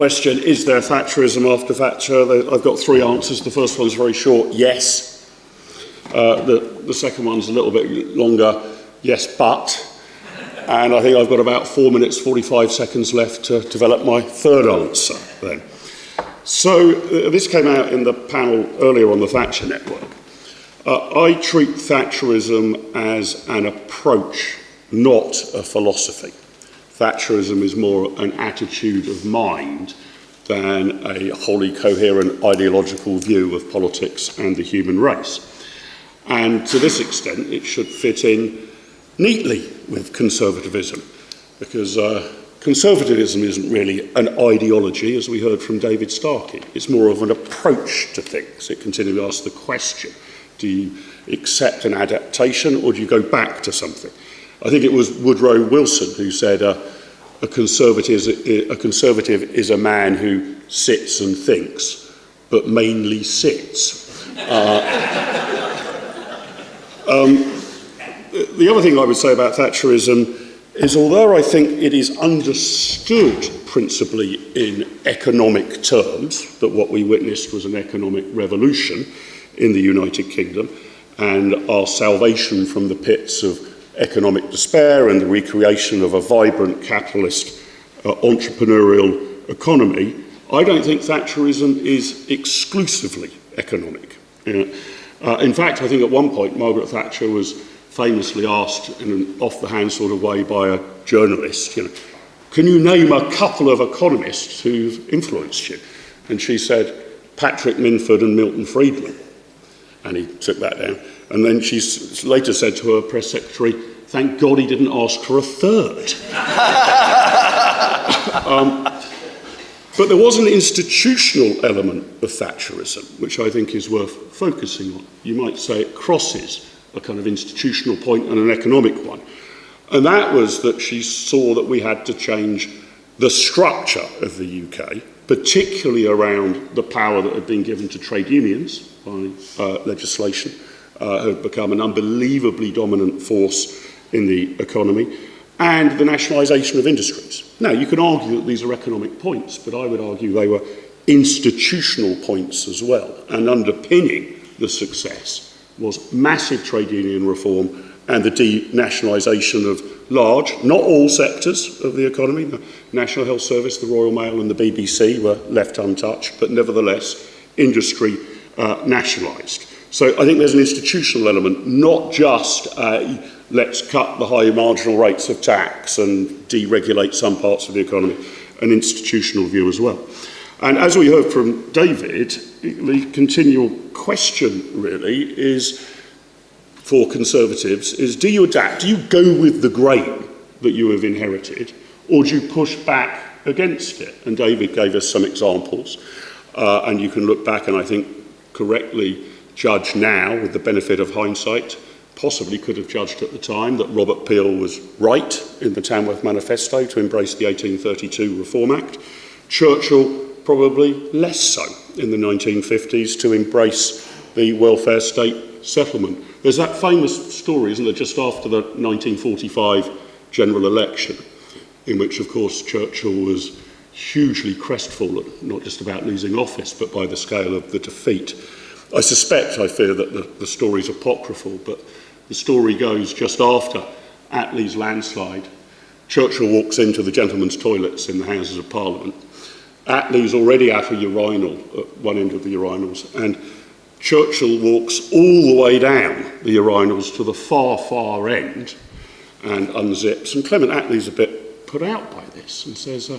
Question, is there Thatcherism after Thatcher? I've got three answers. The first one's very short, yes. The second one's a little bit longer, yes, but. And I think I've got about 4 minutes, 45 seconds left to develop my third answer then. So this came out in the panel earlier on the Thatcher Network. I treat Thatcherism as an approach, not a philosophy. Thatcherism is more an attitude of mind than a wholly coherent ideological view of politics and the human race. And to this extent, it should fit in neatly with conservatism, because conservatism isn't really an ideology, as we heard from David Starkey. It's more of an approach to things. It continually asks the question, do you accept an adaptation or do you go back to something? I think it was Woodrow Wilson who said a conservative is a man who sits and thinks, but mainly sits. The other thing I would say about Thatcherism is, although I think it is understood principally in economic terms, that what we witnessed was an economic revolution in the United Kingdom, and our salvation from the pits of economic despair and the recreation of a vibrant capitalist entrepreneurial economy, I don't think Thatcherism is exclusively economic. In fact, I think at one point Margaret Thatcher was famously asked in an off-the-hand sort of way by a journalist, can you name a couple of economists who've influenced you? And she said, Patrick Minford and Milton Friedman. And he took that down. And then she later said to her press secretary, thank God he didn't ask for a third. But there was an institutional element of Thatcherism, which I think is worth focusing on. You might say it crosses a kind of institutional point and an economic one. And that was that she saw that we had to change the structure of the UK, particularly around the power that had been given to trade unions by legislation, had become an unbelievably dominant force in the economy, and the nationalisation of industries. Now, you can argue that these are economic points, but I would argue they were institutional points as well, and underpinning the success was massive trade union reform and the denationalisation of large, not all sectors of the economy. The National Health Service, the Royal Mail and the BBC were left untouched, but nevertheless, industry nationalised. So I think there's an institutional element, not just let's cut the high marginal rates of tax and deregulate some parts of the economy, an institutional view as well. And as we heard from David, the continual question really is, for Conservatives, is do you adapt? Do you go with the grain that you have inherited, or do you push back against it? And David gave us some examples, and you can look back and I think correctly judge now with the benefit of hindsight, possibly could have judged at the time that Robert Peel was right in the Tamworth Manifesto to embrace the 1832 Reform Act. Churchill probably less so in the 1950s to embrace the welfare state settlement. There's that famous story, isn't there, just after the 1945 general election, in which, of course, Churchill was hugely crestfallen, not just about losing office, but by the scale of the defeat. I fear that the story's apocryphal, but the story goes just after Attlee's landslide, Churchill walks into the gentlemen's toilets in the Houses of Parliament. Attlee's already at a urinal, at one end of the urinals, and Churchill walks all the way down the urinals to the far, far end and unzips. And Clement Attlee's a bit put out by this and says,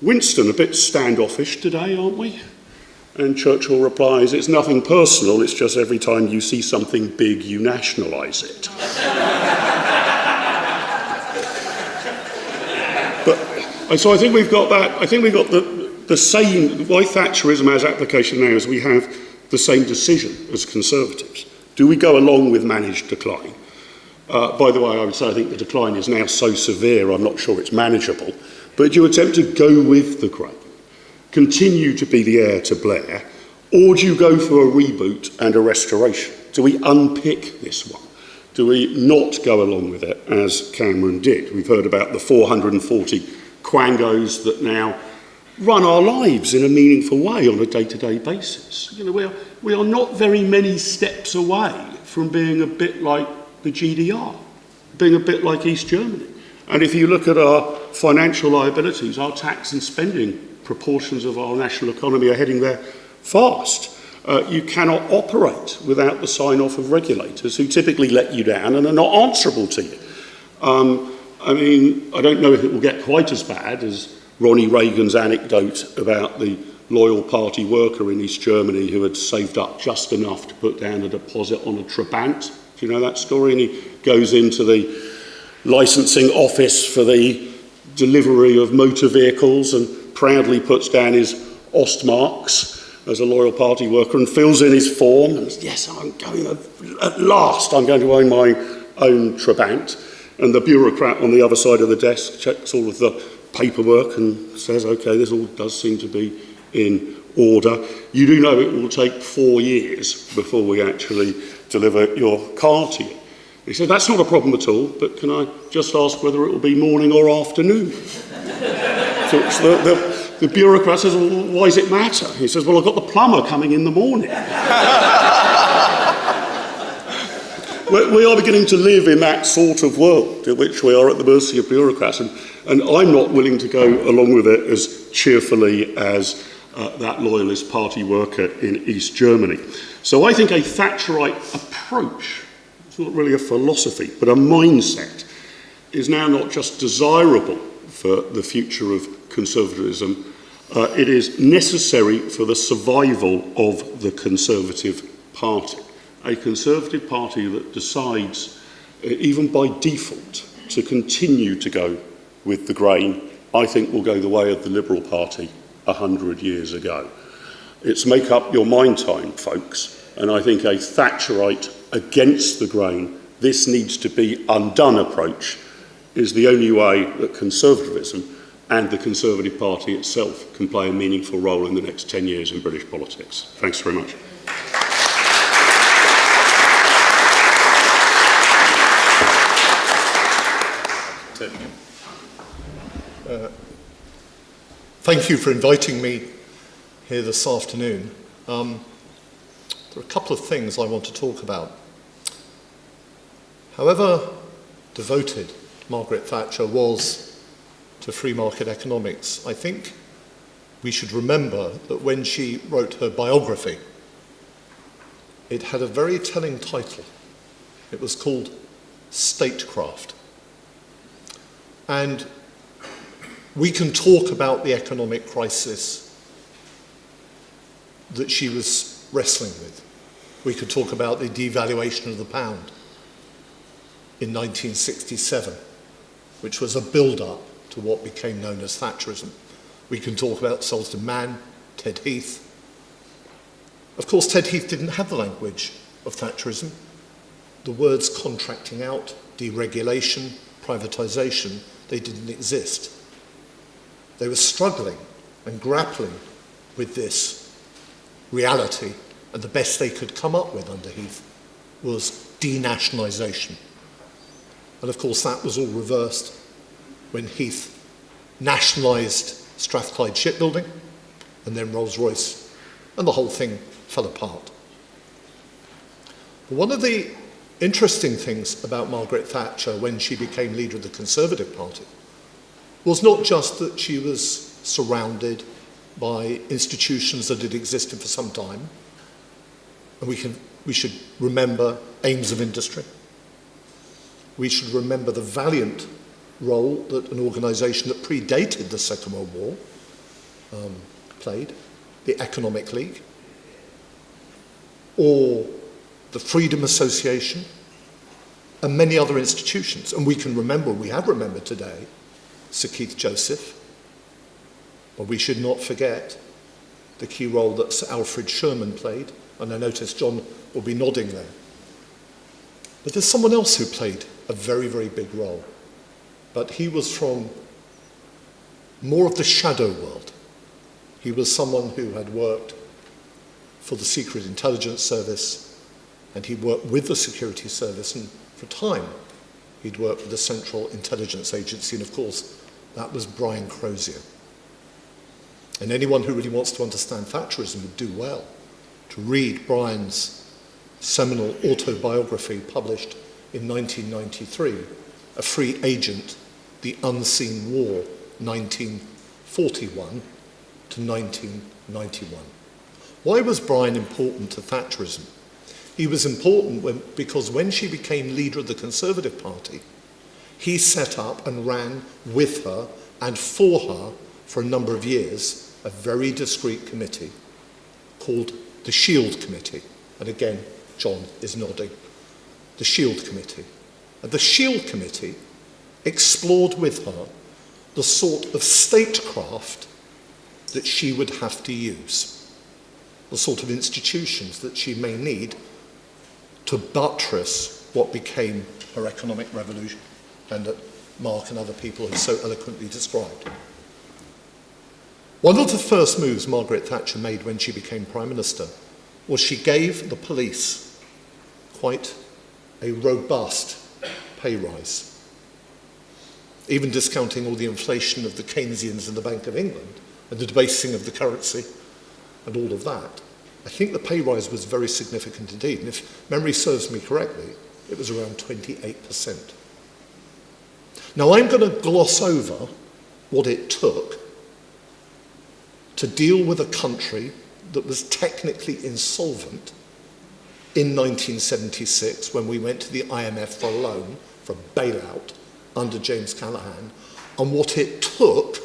Winston, a bit standoffish today, aren't we? And Churchill replies, it's nothing personal, it's just every time you see something big, you nationalise it. So I think we've got that. I think we've got the same. Why Thatcherism has application now is we have the same decision as Conservatives. Do we go along with managed decline? By the way, I would say I think the decline is now so severe, I'm not sure it's manageable. But do you attempt to go with the grain, continue to be the heir to Blair, or do you go for a reboot and a restoration? Do we unpick this one? Do we not go along with it as Cameron did? We've heard about the 440 quangos that now run our lives in a meaningful way on a day-to-day basis. You know, we are not very many steps away from being a bit like the GDR, being a bit like East Germany. And if you look at our financial liabilities, our tax and spending proportions of our national economy are heading there fast. You cannot operate without the sign-off of regulators who typically let you down and are not answerable to you. I mean, I don't know if it will get quite as bad as Ronnie Reagan's anecdote about the loyal party worker in East Germany who had saved up just enough to put down a deposit on a Trabant. Do you know that story? And he goes into the licensing office for the delivery of motor vehicles and proudly puts down his Ostmarks as a loyal party worker and fills in his form. And yes, at last I'm going to own my own Trabant. And the bureaucrat on the other side of the desk checks all of the paperwork and says, OK, this all does seem to be in order. You do know it will take 4 years before we actually deliver your car to you. He said, that's not a problem at all, but can I just ask whether it will be morning or afternoon? So the bureaucrat says, well, why does it matter? He says, well, I've got the plumber coming in the morning. We are beginning to live in that sort of world in which we are at the mercy of bureaucrats, and I'm not willing to go along with it as cheerfully as that loyalist party worker in East Germany. So I think a Thatcherite approach, it's not really a philosophy, but a mindset, is now not just desirable for the future of conservatism, it is necessary for the survival of the Conservative Party. A Conservative Party that decides, even by default, to continue to go with the grain, I think will go the way of the Liberal Party 100 years ago. It's make up your mind time, folks, and I think a Thatcherite against the grain, this needs to be undone approach is the only way that conservatism and the Conservative Party itself can play a meaningful role in the next 10 years in British politics. Thanks very much. Thank you for inviting me here this afternoon. There are a couple of things I want to talk about. However devoted Margaret Thatcher was to free market economics, I think we should remember that when she wrote her biography, it had a very telling title. It was called Statecraft. And we can talk about the economic crisis that she was wrestling with. We could talk about the devaluation of the pound in 1967, which was a build-up to what became known as Thatcherism. We can talk about Selsdon Mann, Ted Heath. Of course, Ted Heath didn't have the language of Thatcherism. The words contracting out, deregulation, privatisation, they didn't exist. They were struggling and grappling with this reality, and the best they could come up with under Heath was denationalisation. And of course that was all reversed when Heath nationalised Strathclyde shipbuilding and then Rolls-Royce, and the whole thing fell apart. But one of the interesting things about Margaret Thatcher when she became leader of the Conservative Party was not just that she was surrounded by institutions that had existed for some time, and we should remember aims of industry. We should remember the valiant role that an organisation that predated the Second World War played, the Economic League, or the Freedom Association, and many other institutions. And we have remembered today, Sir Keith Joseph, but we should not forget the key role that Sir Alfred Sherman played, and I notice John will be nodding there. But there's someone else who played a very, very big role, but he was from more of the shadow world. He was someone who had worked for the Secret Intelligence Service, and he worked with the Security Service, and for a time he'd worked with the Central Intelligence Agency, and of course that was Brian Crozier. And anyone who really wants to understand Thatcherism would do well to read Brian's seminal autobiography published in 1993, A Free Agent, The Unseen War, 1941 to 1991. Why was Brian important to Thatcherism? He was important because when she became leader of the Conservative Party, he set up and ran with her and for her for a number of years a very discreet committee called the Shield Committee. And again, John is nodding. The Shield Committee. And the Shield Committee explored with her the sort of statecraft that she would have to use, the sort of institutions that she may need to buttress what became her economic revolution, and that Mark and other people have so eloquently described. One of the first moves Margaret Thatcher made when she became Prime Minister was she gave the police quite a robust pay rise. Even discounting all the inflation of the Keynesians and the Bank of England and the debasing of the currency and all of that, I think the pay rise was very significant indeed. And if memory serves me correctly, it was around 28%. Now I'm going to gloss over what it took to deal with a country that was technically insolvent in 1976 when we went to the IMF for a loan, for a bailout under James Callaghan, and what it took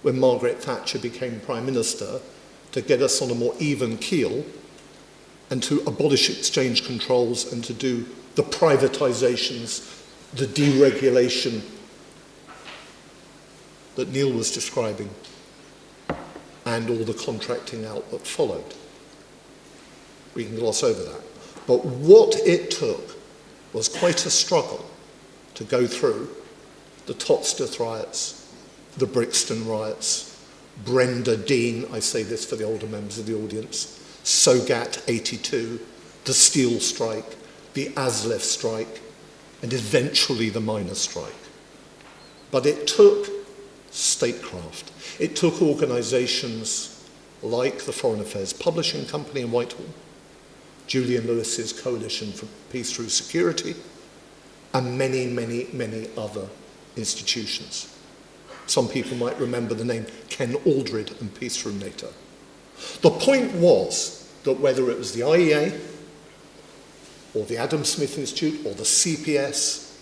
when Margaret Thatcher became Prime Minister to get us on a more even keel and to abolish exchange controls and to do the privatisations, the deregulation that Neil was describing, and all the contracting out that followed. We can gloss over that. But what it took was quite a struggle to go through the Toxteth riots, the Brixton riots, Brenda Dean, I say this for the older members of the audience, Sogat 82, the steel strike, the ASLEF strike, and eventually the miners' strike. But it took statecraft. It took organisations like the Foreign Affairs Publishing Company in Whitehall, Julian Lewis's Coalition for Peace Through Security, and many, many, many other institutions. Some people might remember the name Ken Aldred and Peace Through NATO. The point was that whether it was the IEA, or the Adam Smith Institute, or the CPS,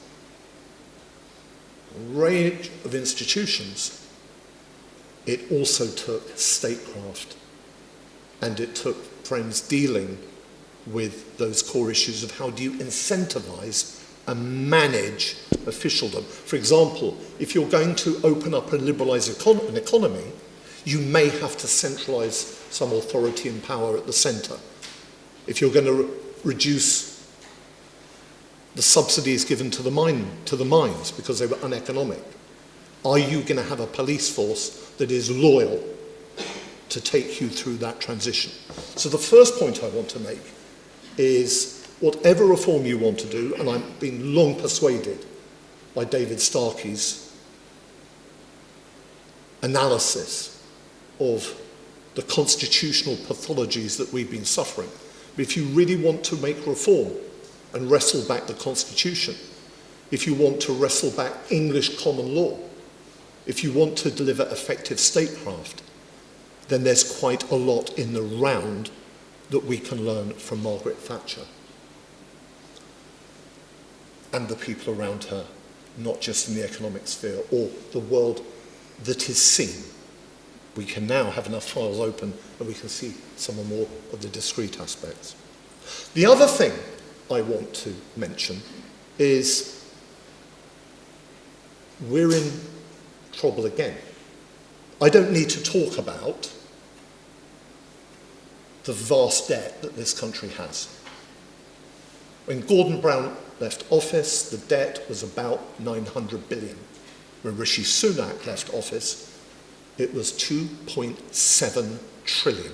a range of institutions, it also took statecraft, and it took friends dealing with those core issues of how do you incentivize and manage officialdom. For example, if you're going to open up and liberalize an economy, you may have to centralize some authority and power at the center. If you're going to reduce the subsidies given to the mines because they were uneconomic, are you going to have a police force that is loyal to take you through that transition? So the first point I want to make is whatever reform you want to do, and I've been long persuaded by David Starkey's analysis of the constitutional pathologies that we've been suffering. But if you really want to make reform and wrestle back the Constitution, if you want to wrestle back English common law, if you want to deliver effective statecraft, then there's quite a lot in the round that we can learn from Margaret Thatcher and the people around her, not just in the economic sphere or the world that is seen. We can now have enough files open and we can see some more of the discrete aspects. The other thing I want to mention is we're in trouble again. I don't need to talk about the vast debt that this country has. When Gordon Brown left office, the debt was about 900 billion. When Rishi Sunak left office, it was 2.7 trillion.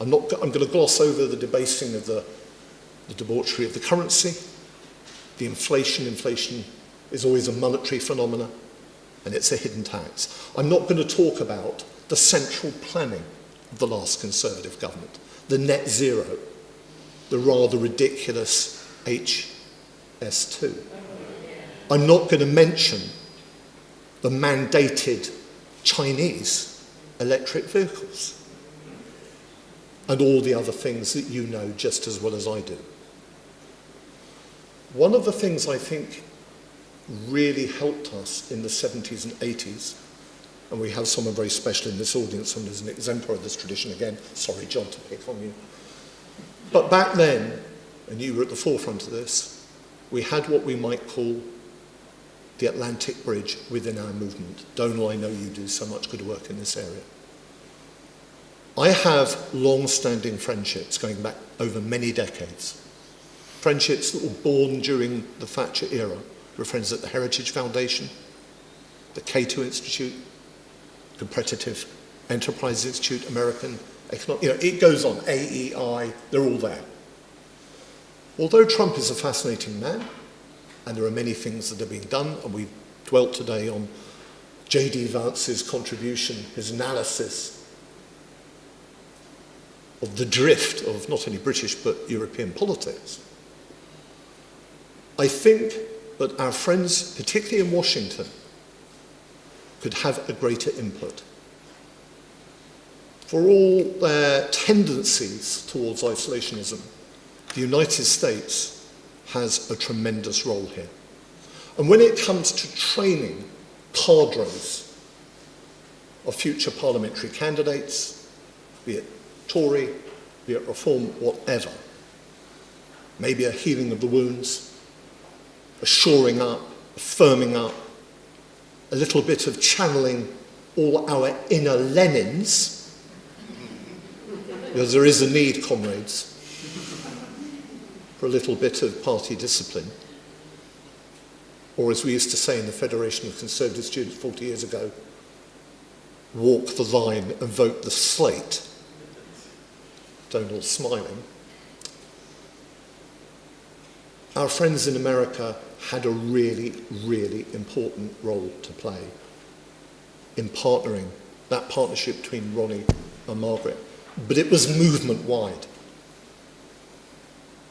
I'm going to gloss over the debasing of the debauchery of the currency, the inflation. Inflation is always a monetary phenomenon. and it's a hidden tax. I'm not going to talk about the central planning of the last Conservative government, the net zero, the rather ridiculous HS2. I'm not going to mention the mandated Chinese electric vehicles and all the other things that you know just as well as I do. One of the things I think really helped us in the 70s and 80s, and we have someone very special in this audience, someone who's an exemplar of this tradition again, sorry John to pick on you, but back then, and you were at the forefront of this, we had what we might call the Atlantic Bridge within our movement. Donal, I know you do so much good work in this area. I have long-standing friendships going back over many decades. Friendships that were born during the Thatcher era. We're friends at the Heritage Foundation, the Cato Institute, Competitive Enterprise Institute, American Economic, it goes on, AEI, they're all there. Although Trump is a fascinating man, and there are many things that are being done, and we've dwelt today on J.D. Vance's contribution, his analysis of the drift of not only British but European politics. I think that our friends, particularly in Washington, could have a greater input. For all their tendencies towards isolationism, the United States has a tremendous role here. And when it comes to training cadres of future parliamentary candidates, be it Tory, be it Reform, whatever, maybe a healing of the wounds, a shoring up, a firming up, a little bit of channeling all our inner Lenins, because there is a need, comrades, for a little bit of party discipline. Or as we used to say in the Federation of Conservative Students 40 years ago, walk the line and vote the slate. Donal smiling. Our friends in America had a really, really important role to play in partnering, that partnership between Ronnie and Margaret. But it was movement-wide.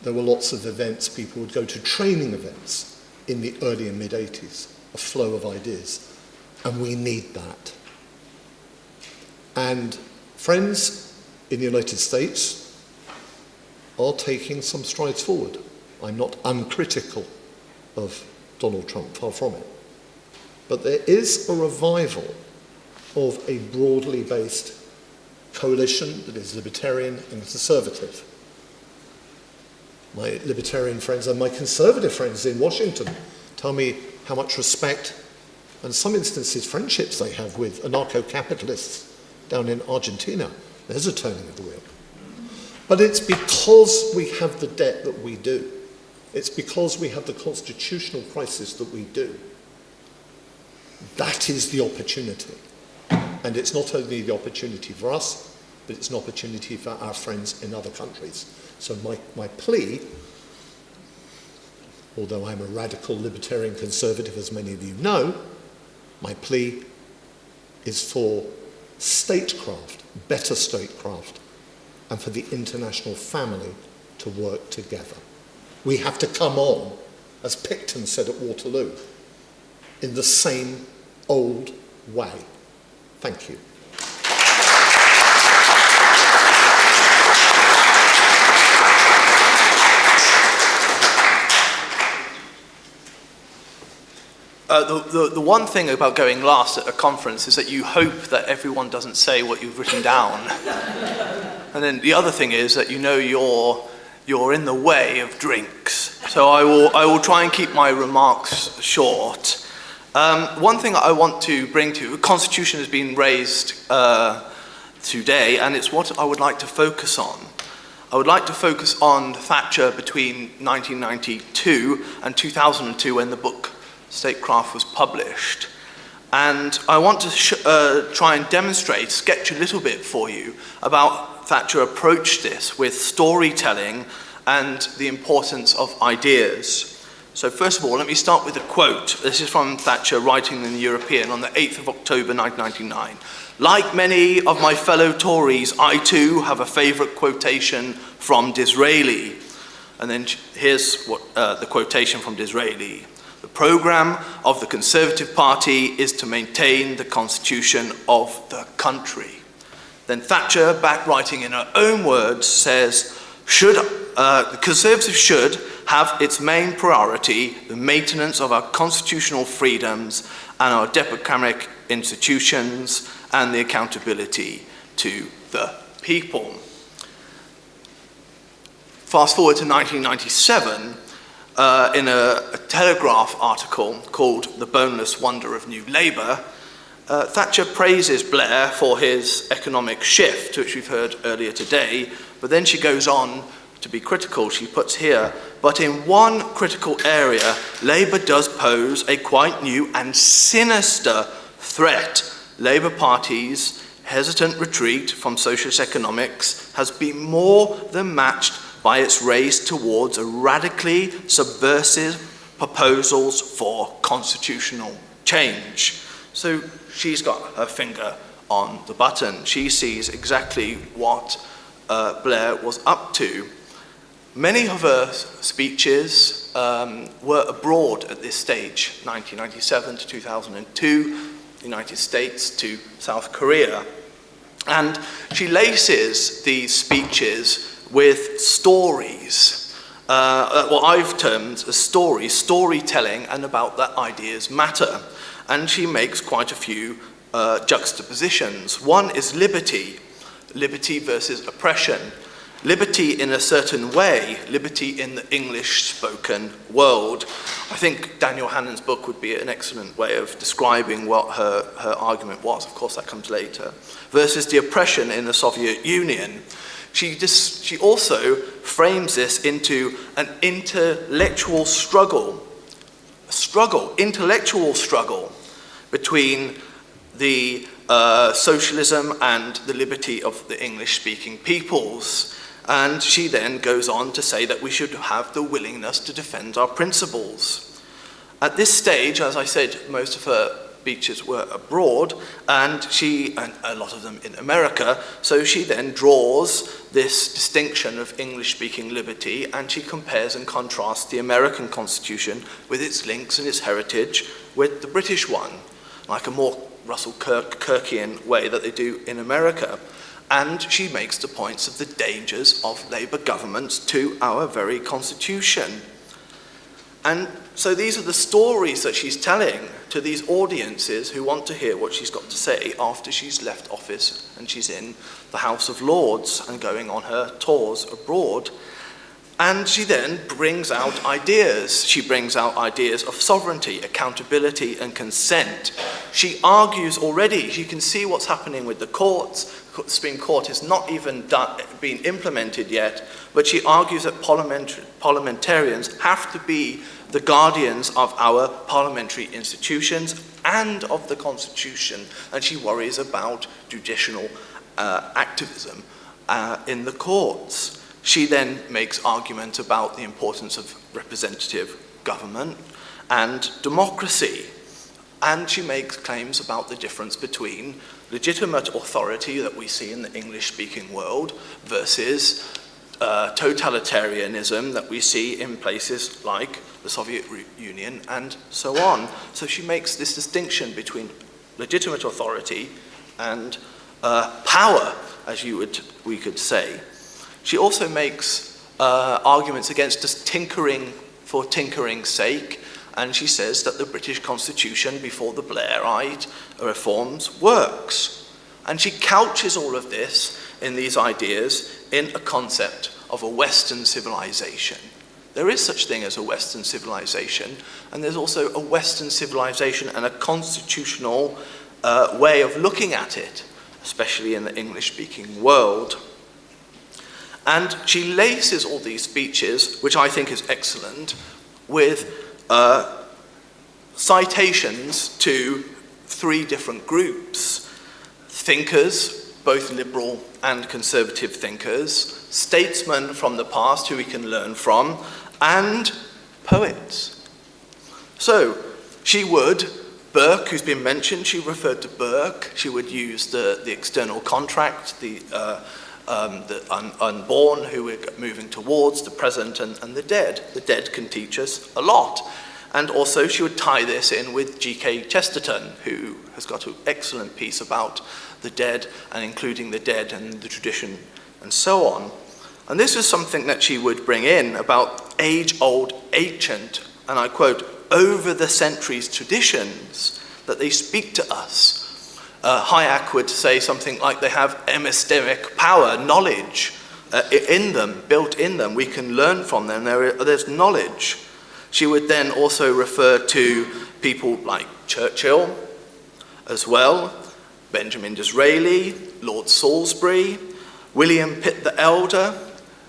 There were lots of events, people would go to training events in the early and mid-80s, a flow of ideas, and we need that. And friends in the United States are taking some strides forward. I'm not uncritical of Donald Trump, far from it. But there is a revival of a broadly based coalition that is libertarian and conservative. My libertarian friends and my conservative friends in Washington tell me how much respect and in some instances friendships they have with anarcho-capitalists down in Argentina. There's a turning of the wheel. But it's because we have the debt that we do. It's because we have the constitutional crisis that we do. That is the opportunity. And it's not only the opportunity for us, but it's an opportunity for our friends in other countries. So my plea, although I'm a radical libertarian conservative, as many of you know, my plea is for statecraft, better statecraft, and for the international family to work together. We have to come on, as Picton said at Waterloo, in the same old way. Thank you. The one thing about going last at a conference is that you hope that everyone doesn't say what you've written down. And then the other thing is that you know you're in the way of drinks. So I will try and keep my remarks short. One thing I want to bring to the Constitution has been raised today, and it's what I would like to focus on. I would like to focus on Thatcher between 1992 and 2002 when the book Statecraft was published. And I want to try and demonstrate, sketch a little bit for you about Thatcher approached this with storytelling and the importance of ideas. So first of all, let me start with a quote. This is from Thatcher writing in the European on the 8th of October 1999. Like many of my fellow Tories, I too have a favourite quotation from Disraeli. And then here's what, the quotation from Disraeli. The programme of the Conservative Party is to maintain the constitution of the country. Then Thatcher, back writing in her own words, says, the Conservatives should have its main priority the maintenance of our constitutional freedoms and our democratic institutions and the accountability to the people. Fast forward to 1997, in a Telegraph article called The Boneless Wonder of New Labour, Thatcher praises Blair for his economic shift, which we've heard earlier today, but then she goes on to be critical. She puts here, but in one critical area, Labour does pose a quite new and sinister threat. Labour Party's hesitant retreat from socialist economics has been more than matched by its race towards a radically subversive proposals for constitutional change. So she's got her finger on the button. She sees exactly what Blair was up to. Many of her speeches were abroad at this stage, 1997 to 2002, United States to South Korea. And she laces these speeches with stories, what I've termed as storytelling, and about that ideas matter. And she makes quite a few juxtapositions. One is liberty versus oppression. Liberty in a certain way, liberty in the English-spoken world. I think Daniel Hannon's book would be an excellent way of describing what her argument was. Of course, that comes later. Versus the oppression in the Soviet Union. She also frames this into an intellectual struggle between the socialism and the liberty of the English-speaking peoples. And she then goes on to say that we should have the willingness to defend our principles. At this stage, as I said, most of her speeches were abroad, and a lot of them in America, so she then draws this distinction of English-speaking liberty, and she compares and contrasts the American Constitution with its links and its heritage with the British one, like a more Russell Kirkian way that they do in America. And she makes the points of the dangers of Labour governments to our very constitution. And so these are the stories that she's telling to these audiences who want to hear what she's got to say after she's left office and she's in the House of Lords and going on her tours abroad. And she then brings out ideas. She brings out ideas of sovereignty, accountability, and consent. She argues already, you can see what's happening with the courts. The Supreme Court has not even been implemented yet, but she argues that parliamentarians have to be the guardians of our parliamentary institutions and of the Constitution, and she worries about judicial activism in the courts. She then makes argument about the importance of representative government and democracy. And she makes claims about the difference between legitimate authority that we see in the English-speaking world versus totalitarianism that we see in places like the Soviet Union and so on. So she makes this distinction between legitimate authority and power, as we could say. She also makes arguments against just tinkering for tinkering's sake, and she says that the British Constitution before the Blairite reforms works. And she couches all of this in these ideas in a concept of a Western civilization. There is such thing as a Western civilization, and there's also a Western civilization and a constitutional way of looking at it, especially in the English-speaking world. And she laces all these speeches, which I think is excellent, with citations to three different groups: thinkers, both liberal and conservative thinkers, statesmen from the past who we can learn from, and poets. So she would, Burke, who's been mentioned, she referred to Burke. She would use the external contract, the unborn, who we're moving towards, the present, and the dead. The dead can teach us a lot. And also she would tie this in with G.K. Chesterton, who has got an excellent piece about the dead, and including the dead and the tradition and so on. And this is something that she would bring in about age-old, ancient, and I quote, over the centuries traditions that they speak to us. Hayek would say something like they have epistemic power, knowledge in them, built in them. We can learn from them. There's knowledge. She would then also refer to people like Churchill as well, Benjamin Disraeli, Lord Salisbury, William Pitt the Elder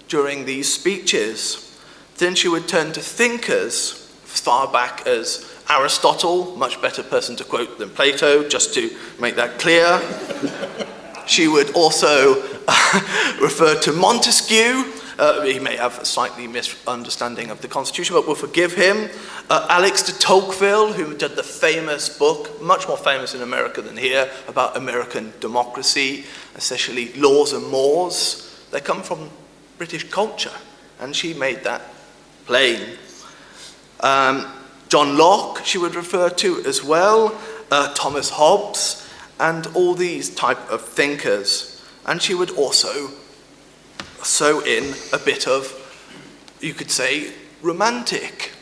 during these speeches. Then she would turn to thinkers as far back as Aristotle, much better person to quote than Plato, just to make that clear. She would also refer to Montesquieu. He may have a slightly misunderstanding of the Constitution, but we'll forgive him. Alex de Tocqueville, who did the famous book, much more famous in America than here, about American democracy, essentially Laws and Mores. They come from British culture, and she made that plain. John Locke, she would refer to as well, Thomas Hobbes, and all these type of thinkers. And she would also sew in a bit of, you could say, romantic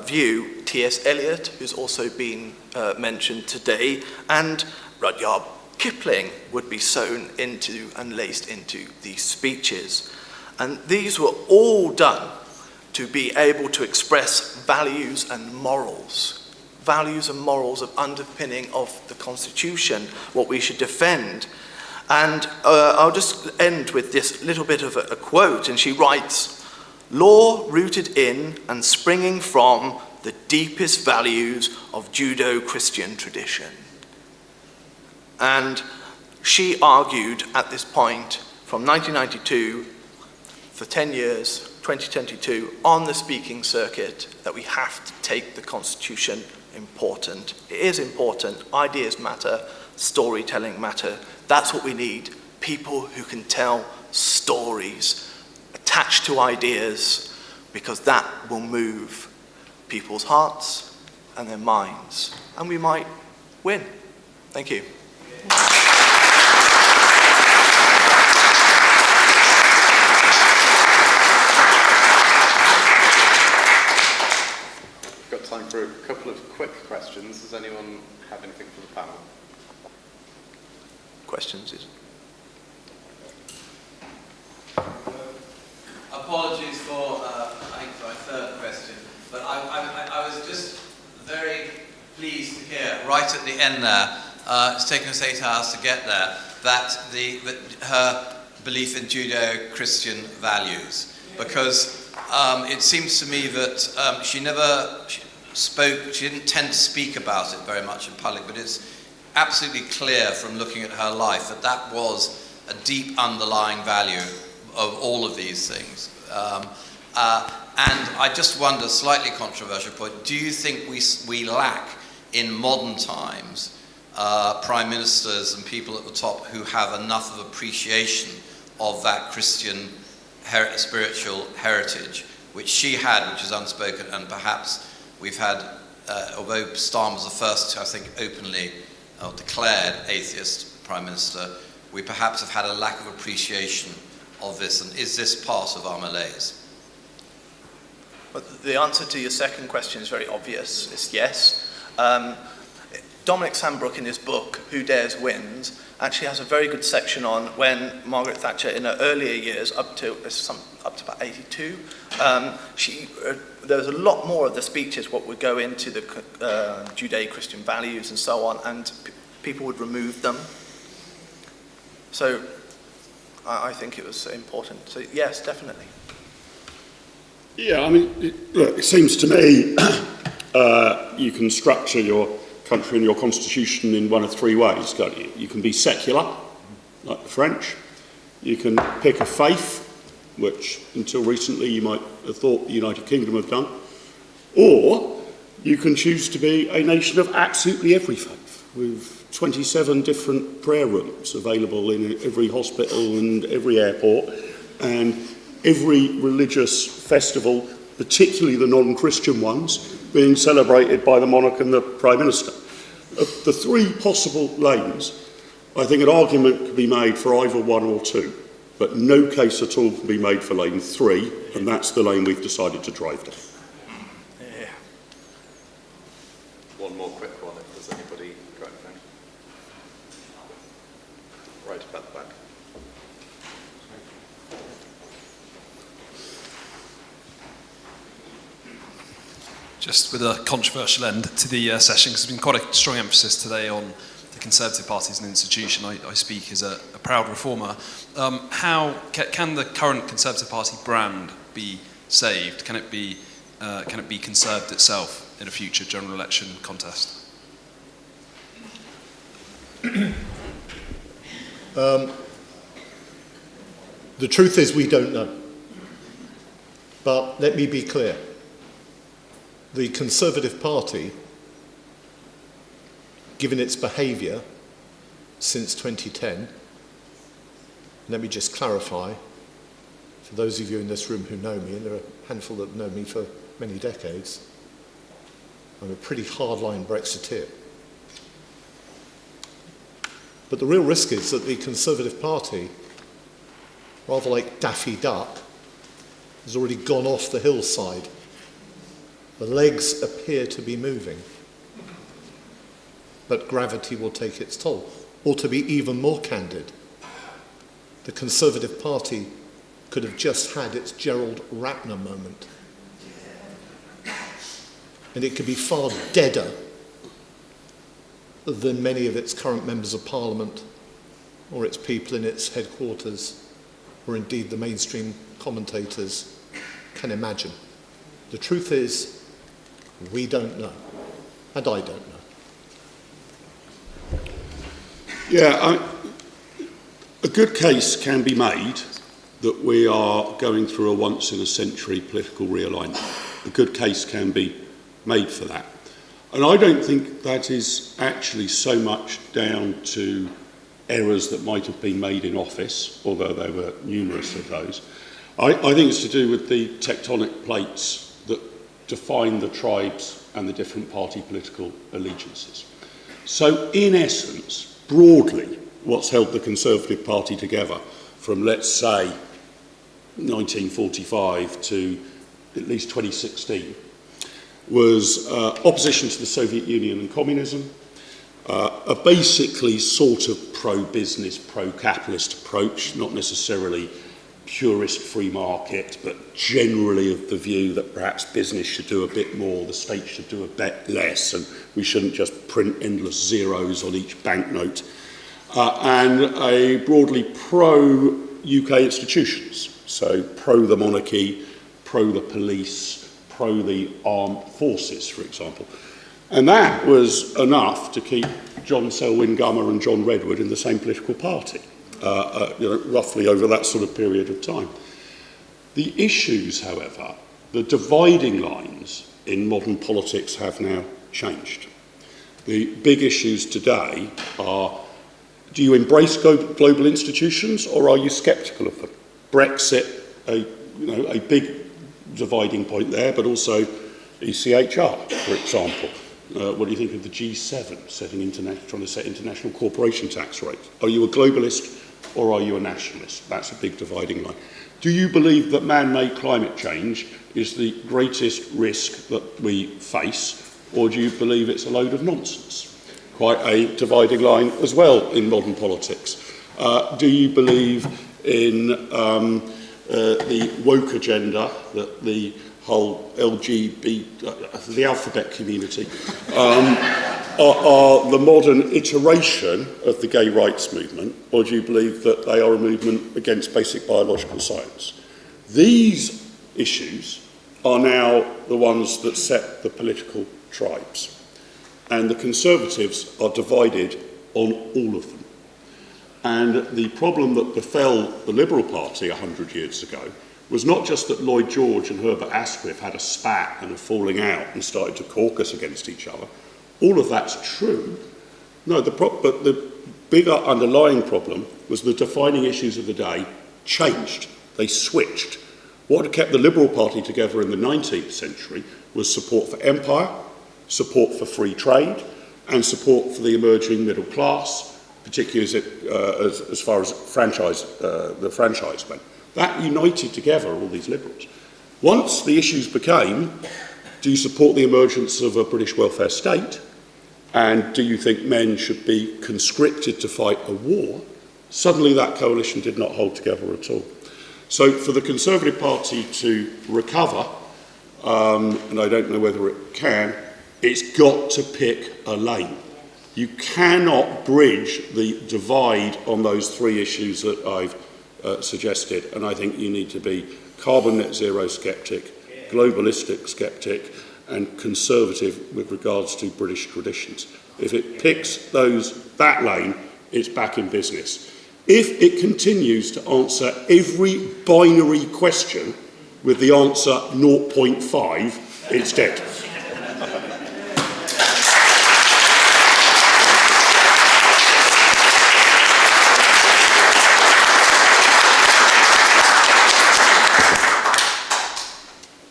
view. T.S. Eliot, who's also been mentioned today, and Rudyard Kipling would be sewn into and laced into these speeches. And these were all done to be able to express values and morals of underpinning of the Constitution, what we should defend. And I'll just end with this little bit of a quote, and she writes, "Law rooted in and springing from the deepest values of Judeo-Christian tradition." And she argued at this point from 1992 for 10 years, 2022, on the speaking circuit, that we have to take the Constitution important. It is important. Ideas matter. Storytelling matter. That's what we need. People who can tell stories attached to ideas, because that will move people's hearts and their minds. And we might win. Thank you. We've got time for a couple of quick questions. Does anyone have anything for the panel? Questions is... Apologies for, I think, for my third question, but I was just very pleased to hear, right at the end there, it's taken us 8 hours to get there, that her belief in Judeo-Christian values, because it seems to me that she didn't tend to speak about it very much in public, but it's absolutely clear from looking at her life that that was a deep underlying value of all of these things. And I just wonder, slightly controversial point, do you think we lack in modern times prime ministers and people at the top who have enough of appreciation of that Christian spiritual heritage, which she had, which is unspoken, and perhaps we've had, although Starmer was the first, I think, openly declared atheist prime minister, we perhaps have had a lack of appreciation of this, and is this part of our malaise? Well, the answer to your second question is very obvious. It's yes. Dominic Sandbrook, in his book, Who Dares Wins, actually has a very good section on when Margaret Thatcher, in her earlier years, up to about 82, there was a lot more of the speeches what would go into the Judeo-Christian values and so on, and people would remove them. So I think it was important. So yes, definitely. Yeah, I mean, it seems to me you can structure your country and your constitution in one of three ways, can't you? You can be secular, like the French. You can pick a faith, which until recently you might have thought the United Kingdom have done. Or you can choose to be a nation of absolutely every faith, with 27 different prayer rooms available in every hospital and every airport, and every religious festival, particularly the non-Christian ones, being celebrated by the monarch and the Prime Minister. Of the three possible lanes, I think an argument could be made for either one or two, but no case at all can be made for lane 3, and that's the lane we've decided to drive down. Yeah. One more quick one, if there's anybody got anything. Right about the back. Just with a controversial end to the session, because there's been quite a strong emphasis today on the Conservative Party as an institution. I speak as a proud reformer. How can the current Conservative Party brand be saved? Can it be conserved itself in a future general election contest? The truth is we don't know. But let me be clear. The Conservative Party, given its behaviour since 2010, let me just clarify, for those of you in this room who know me, and there are a handful that have known me for many decades, I'm a pretty hardline Brexiteer. But the real risk is that the Conservative Party, rather like Daffy Duck, has already gone off the hillside. The legs appear to be moving, but gravity will take its toll. Or to be even more candid, the Conservative Party could have just had its Gerald Ratner moment. And it could be far deader than many of its current members of Parliament or its people in its headquarters, or indeed the mainstream commentators can imagine. The truth is, we don't know, and I don't know. Yeah, a good case can be made that we are going through a once-in-a-century political realignment. A good case can be made for that. And I don't think that is actually so much down to errors that might have been made in office, although there were numerous of those. I think it's to do with the tectonic plates that define the tribes and the different party political allegiances. So, in essence, broadly, what's held the Conservative Party together from, let's say, 1945 to at least 2016 was opposition to the Soviet Union and communism, a basically sort of pro-business, pro-capitalist approach, not necessarily purist free market, but generally of the view that perhaps business should do a bit more, the state should do a bit less, and we shouldn't just print endless zeros on each banknote, and a broadly pro-UK institutions, so pro the monarchy, pro the police, pro the armed forces, for example. And that was enough to keep John Selwyn Gummer and John Redwood in the same political party. Roughly over that sort of period of time. The issues, however, the dividing lines in modern politics have now changed. The big issues today are, do you embrace global institutions or are you sceptical of them? Brexit, a big dividing point there, but also ECHR, for example. What do you think of the G7 trying to set international corporation tax rates? Are you a globalist or are you a nationalist? That's a big dividing line. Do you believe that man-made climate change is the greatest risk that we face, or do you believe it's a load of nonsense? Quite a dividing line as well in modern politics. Do you believe in the woke agenda that the whole LGBT, the alphabet community, are the modern iteration of the gay rights movement, or do you believe that they are a movement against basic biological science? These issues are now the ones that set the political tribes. And the Conservatives are divided on all of them. And the problem that befell the Liberal Party 100 years ago was not just that Lloyd George and Herbert Asquith had a spat and a falling out and started to caucus against each other. All of that's true. No, but the bigger underlying problem was the defining issues of the day changed. They switched. What had kept the Liberal Party together in the 19th century was support for empire, support for free trade, and support for the emerging middle class, particularly as far as the franchise went. That united together all these Liberals. Once the issues became, do you support the emergence of a British welfare state? And do you think men should be conscripted to fight a war? Suddenly that coalition did not hold together at all. So for the Conservative Party to recover, and I don't know whether it can, it's got to pick a lane. You cannot bridge the divide on those three issues that I've suggested, and I think you need to be carbon net zero sceptic, globalistic sceptic, and conservative with regards to British traditions. If it picks that lane, it's back in business. If it continues to answer every binary question with the answer 0.5, it's dead.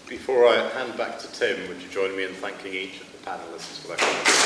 Before I hand back to Tim, would you join me in thanking each of the panellists for their comments?